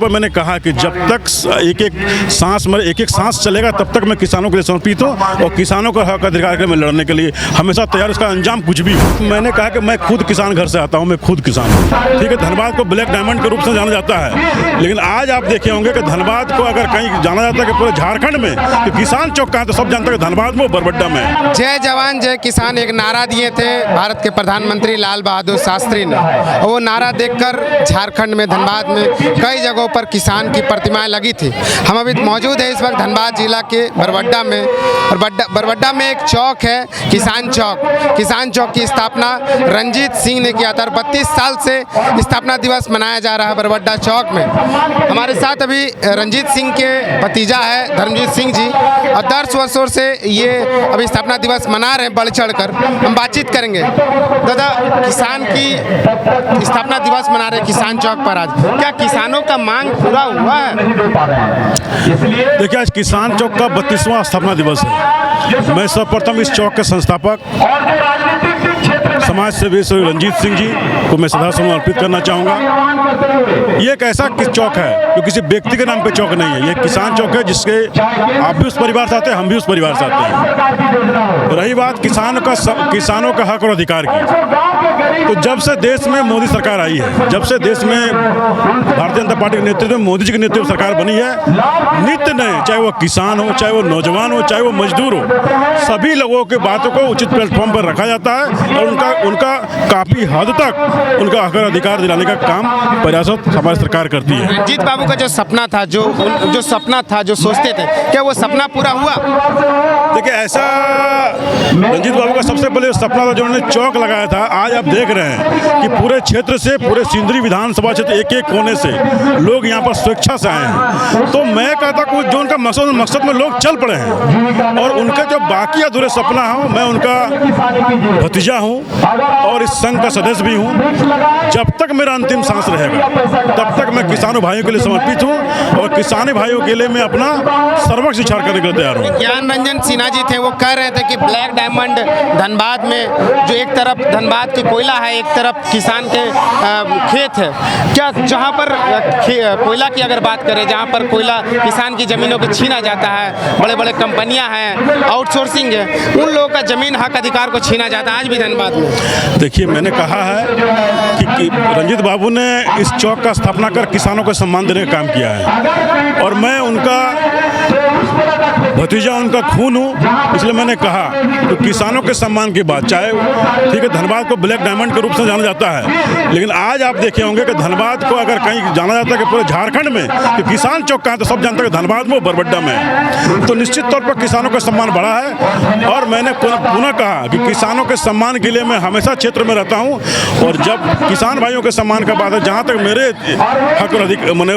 पर मैंने कहा कि जब तक एक एक सांस चलेगा तब तक मैं किसानों के लिए समर्पित हूँ और किसानों का हक अधिकार के लिए मैं लड़ने के लिए हमेशा तैयार। उसका अंजाम कुछ भी हो। मैंने कहा कि मैं खुद किसान घर से आता हूँ, मैं खुद किसान हूँ। ठीक है, धनबाद को ब्लैक डायमंड के रूप से जाना जाता है, लेकिन आज आप देखे होंगे कि धनबाद को अगर कहीं जाना जाता है कि पूरे झारखंड में कि किसान चौक कहाँ, तो सब जानते हैं कि धनबाद में, बरबड्डा में। जय जवान जय किसान एक नारा दिए थे भारत के प्रधानमंत्री लाल बहादुर शास्त्री ने, और वो नारा देखकर झारखंड में धनबाद में कई जगहों पर किसान की प्रतिमाएं लगी थी। हम अभी मौजूद है इस वक्त धनबाद जिला के बरबड्डा में, और बरबड्डा में एक चौक है किसान चौक। किसान चौक की स्थापना रंजीत सिंह ने किया था और 32 साल से स्थापना दिवस मनाया जा रहा है बरबड्डा चौक में। हमारे साथ अभी रंजीत सिंह के भतीजा है धर्मजीत सिंह जी, और 10 वर्षों से ये अभी स्थापना दिवस मना रहे हैं बढ़ चढ़ कर। हम बातचीत करेंगे। दादा, किसान की स्थापना दिवस मना रहे किसान चौक पर, आज क्या किसानों का मांग पूरा हुआ है? देखिए, आज किसान चौक का 32वां स्थापना दिवस है। मैं सर्वप्रथम इस चौक के संस्थापक समाज सेवी श्री रंजीत सिंह जी को मैं श्रद्धासुमन अर्पित करना चाहूँगा। ये एक ऐसा चौक है जो किसी व्यक्ति के नाम पे चौक नहीं है। ये किसान चौक है जिसके आप भी उस परिवार से आते हैं, हम भी उस परिवार से आते हैं। रही बात किसानों का हक और अधिकार की, तो जब से देश में मोदी सरकार आई है, जब से देश में भारतीय जनता पार्टी के नेतृत्व में मोदी जी के नेतृत्व में सरकार बनी है, नित्य नए, चाहे वो किसान हो, चाहे वो नौजवान हो, चाहे वो मजदूर हो, सभी लोगों की बातों को उचित प्लेटफॉर्म पर रखा जाता है और उनका काफी हद तक उनका हक और अधिकार दिलाने का काम प्रयासरत हमारी सरकार करती है। रंजीत बाबू का जो सपना था, जो सोचते थे, क्या वो सपना पूरा हुआ? देखिए, ऐसा रंजीत बाबू का सबसे पहले सपना था जो उन्होंने चौक लगाया था। आज आप देख रहे हैं कि पूरे क्षेत्र से, पूरे सिंदरी विधानसभा क्षेत्र एक एक कोने से लोग यहाँ पर स्वेच्छा से आए हैं। तो मैं कहता हूँ जो उनका मकसद में लोग चल पड़े हैं, और उनके जो बाकी अधूरे सपना हो, मैं उनका भतीजा हूँ और इस संघ का सदस्य भी हूँ। जब तक मेरा अंतिम सांस रहेगा तब तक मैं किसानों भाइयों के लिए समर्पित हूँ और किसानी भाइयों के लिए मैं अपना सर्वस्व निछावर करने के लिए तैयार हूँ। ज्ञान रंजन सिन्हा जी थे, वो कह रहे थे कि ब्लैक डायमंड धनबाद में, जो एक तरफ धनबाद की कोयला है, एक तरफ किसान के खेत है, क्या जहाँ पर कोयला की अगर बात करें, जहाँ पर कोयला किसान की जमीनों को छीना जाता है, बड़े बड़े कंपनियाँ हैं, आउटसोर्सिंग है, उन लोगों का जमीन हक अधिकार को छीना जाता है आज भी धनबाद में। देखिए, मैंने कहा है कि रंजीत बाबू ने इस चौक का स्थापना कर किसानों को सम्मान देने का काम किया है, और मैं उनका भतीजा, उनका खून हूँ। इसलिए मैंने कहा तो किसानों के सम्मान की बात, चाहे ठीक है धनबाद को ब्लैक डायमंड के रूप से जाना जाता है, लेकिन आज आप देखे होंगे कि धनबाद को अगर कहीं जाना जाता है कि पूरे झारखंड में कि किसान चौक कहाँ, तो सब जानते हैं कि धनबाद में, बरबड्डा में। तो निश्चित तौर पर किसानों का सम्मान बढ़ा है, और मैंने पुनः कहा कि किसानों के सम्मान के लिए मैं हमेशा क्षेत्र में रहता हूँ, और जब किसान भाइयों के सम्मान का बात है, जहाँ तक मेरे हक और अधिकार, मैंने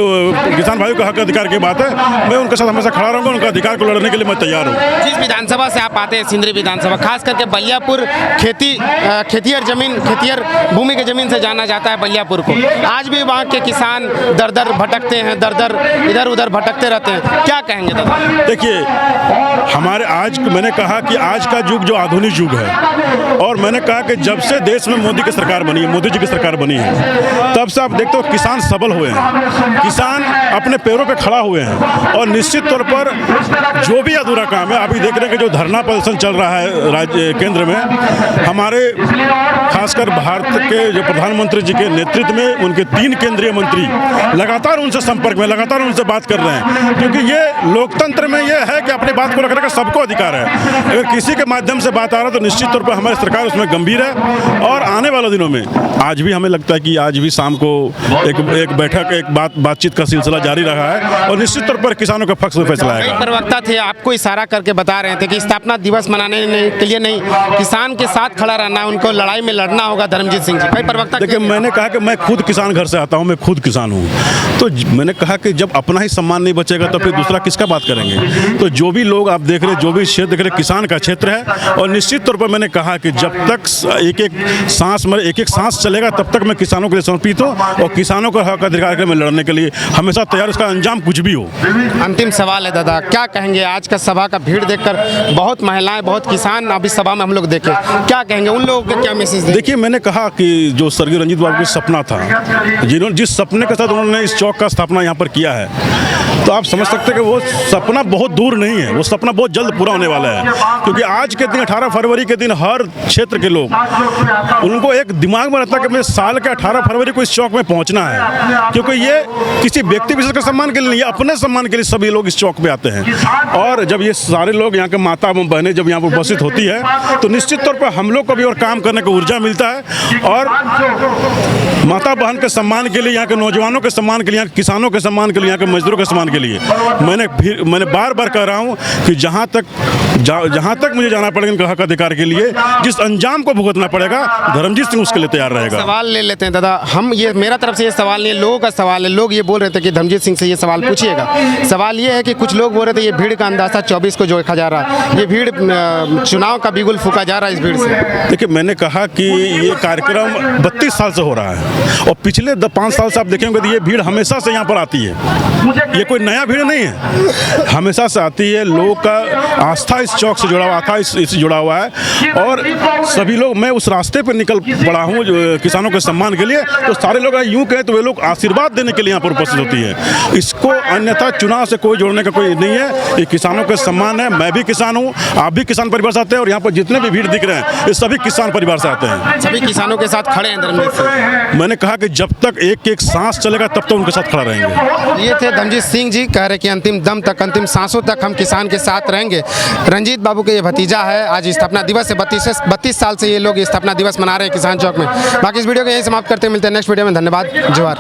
किसान भाइयों का हक अधिकार की बात है, मैं उनके साथ हमेशा खड़ा रहूँगा, उनका अधिकार को लड़ने के लिए मैं तैयार हूँ। जिस विधानसभा से आप आते हैं, सिंदरी विधानसभा, खास करके बलियापुर खेतियर भूमि के जमीन से जाना जाता है बलियापुर को। आज भी वहाँ के किसान दर दर भटकते हैं, इधर उधर भटकते रहते हैं, क्या कहेंगे दादा? देखिए, हमारे आज मैंने कहा कि आज का युग जो आधुनिक युग है, और मैंने कहा कि जब से देश में मोदी की सरकार बनी है, मोदी जी की सरकार बनी है, तब से आप देखते हो किसान सबल हुए हैं, किसान अपने पैरों पे खड़ा हुए हैं, और निश्चित तौर पर जो भी अधूरा काम है, अभी देख रहे हैं कि जो धरना प्रदर्शन चल रहा है राज्य केंद्र में, हमारे खासकर भारत के जो प्रधानमंत्री जी के नेतृत्व में उनके 3 केंद्रीय मंत्री लगातार उनसे संपर्क में, लगातार उनसे बात कर रहे हैं, क्योंकि ये लोकतंत्र में ये है कि अपनी बात को रखने का सबको अधिकार है। अगर किसी के माध्यम से बात आ रहा है तो निश्चित तौर पर हमारी सरकार उसमें गंभीर है, और आने वाले दिनों में आज भी हमें लगता है कि आज भी शाम को एक बैठक, एक बातचीत का सिलसिला जारी रहा है, और निश्चित तौर पर किसानों का पक्ष में फैसला आएगा। प्रवक्ता थे, आपको इशारा करके बता रहे थे कि स्थापना दिवस मनाने के लिए नहीं, किसान के साथ खड़ा रहना है, उनको लड़ाई में लड़ना होगा। धर्मजीत सिंह जी, कई प्रवक्ता। देखिए, मैंने कहा कि मैं खुद किसान घर से आता हूँ, मैं खुद किसान हूँ, तो मैंने कहा कि जब अपना ही सम्मान नहीं बचेगा तो फिर दूसरा किसका बात करेंगे। तो जो भी लोग आप देख रहे, जो भी क्षेत्र देख रहे, किसान का क्षेत्र है, और निश्चित तौर पर मैंने कहा कि जब तक एक एक सांस चलेगा तब तक मैं किसानों के लिए समर्पित हूँ और किसानों का हक अधिकार के लिए मैं लड़ने के लिए हमेशा तैयार, उसका अंजाम कुछ भी हो। अंतिम सवाल है दादा, क्या कहेंगे आज का सभा का भीड़ देखकर? बहुत महिलाएं, बहुत किसान अभी सभा में हम लोग देखे, क्या कहेंगे उन लोगों को, क्या मैसेज देंगे? देखिए, मैंने कहा कि जो स्वर्गीय रंजीत बाबू का सपना था, जिन्होंने जिस सपने के साथ उन्होंने इस चौक का स्थापना यहाँ पर किया है, तो आप समझ सकते हैं कि वो सपना बहुत दूर नहीं है, वो सपना बहुत जल्द पूरा होने वाला है। क्योंकि आज के दिन 18 फरवरी के दिन हर क्षेत्र के लोग, उनको एक दिमाग में रहता है कि मैं साल के 18 फरवरी को इस चौक में पहुंचना है, क्योंकि ये किसी व्यक्ति विशेष के सम्मान के लिए नहीं, ये अपने सम्मान के लिए सभी लोग इस चौक पे आते हैं। और जब ये सारे लोग यहाँ के माता बहनें जब यहाँ पर उपस्थित होती है, तो निश्चित तौर पर हम लोग को भी और काम करने की ऊर्जा मिलता है। और माता बहन के सम्मान के लिए, यहाँ के नौजवानों के सम्मान के लिए, यहाँ के किसानों के सम्मान के लिए, यहाँ के मजदूरों के सम्मान के लिए मैंने बार बार कह रहा हूँ कि जहाँ तक मुझे जाना पड़ेगा इनके हक अधिकार के लिए, जिस अंजाम को भुगतना पड़ेगा, धर्मजीत सिंह उसके लिए तैयार रहेगा। सवाल ले लेते हैं दादा हम, ये मेरा तरफ से ये सवाल नहीं है, लोगों का सवाल है। लोग ये बोल रहे थे कि धर्मजीत सिंह से ये सवाल पूछिएगा। सवाल ये है कि कुछ लोग बोल रहे थे ये भीड़ का अंदाजा 24 को जो देखा जा रहा है, ये भीड़ चुनाव का बिगुल फूका जा रहा है इस भीड़ से। देखिए, मैंने कहा कि ये कार्यक्रम 32 साल से हो रहा है, और पिछले 5 साल से आप देखेंगे तो ये भीड़ हमेशा से यहाँ पर आती है, ये कोई नया भीड़ नहीं है, हमेशा से आती है। लोगों का आस्था इस चौक से जुड़ा हुआ था, इससे जुड़ा हुआ है। और सभी लोग, मैं उस रास्ते पर निकल पड़ा हूँ किसानों के सम्मान के लिए, तो सारे लोग यूँ कहें तो वे लोग आशीर्वाद देने के लिए यहाँ पर उपस्थित होती है। इसको अन्यथा चुनाव से कोई जोड़ने का कोई नहीं है, ये किसानों के सम्मान है। मैं भी किसान हूँ, आप भी किसान परिवार से आते हैं, और यहाँ पर जितने भी भीड़ दिख रहे हैं ये सभी किसान परिवार से आते हैं। सभी किसानों के साथ खड़े हैं धर्मजीत सिंह। मैंने कहा कि जब तक एक एक सांस चलेगा तब तक उनके साथ खड़ा रहेंगे। ये थे धर्मजीत सिंह जी, कह रहे कि अंतिम दम तक, अंतिम सांसों तक हम किसान के साथ रहेंगे। रंजीत बाबू के ये भतीजा है, आज स्थापना दिवस है, 32 साल से ये लोग स्थापना दिवस मना रहे हैं किसान चौक में। बाकी इस वीडियो को यही समाप्त करते हैं, मिलते हैं नेक्स्ट वीडियो में। धन्यवाद, जोहार।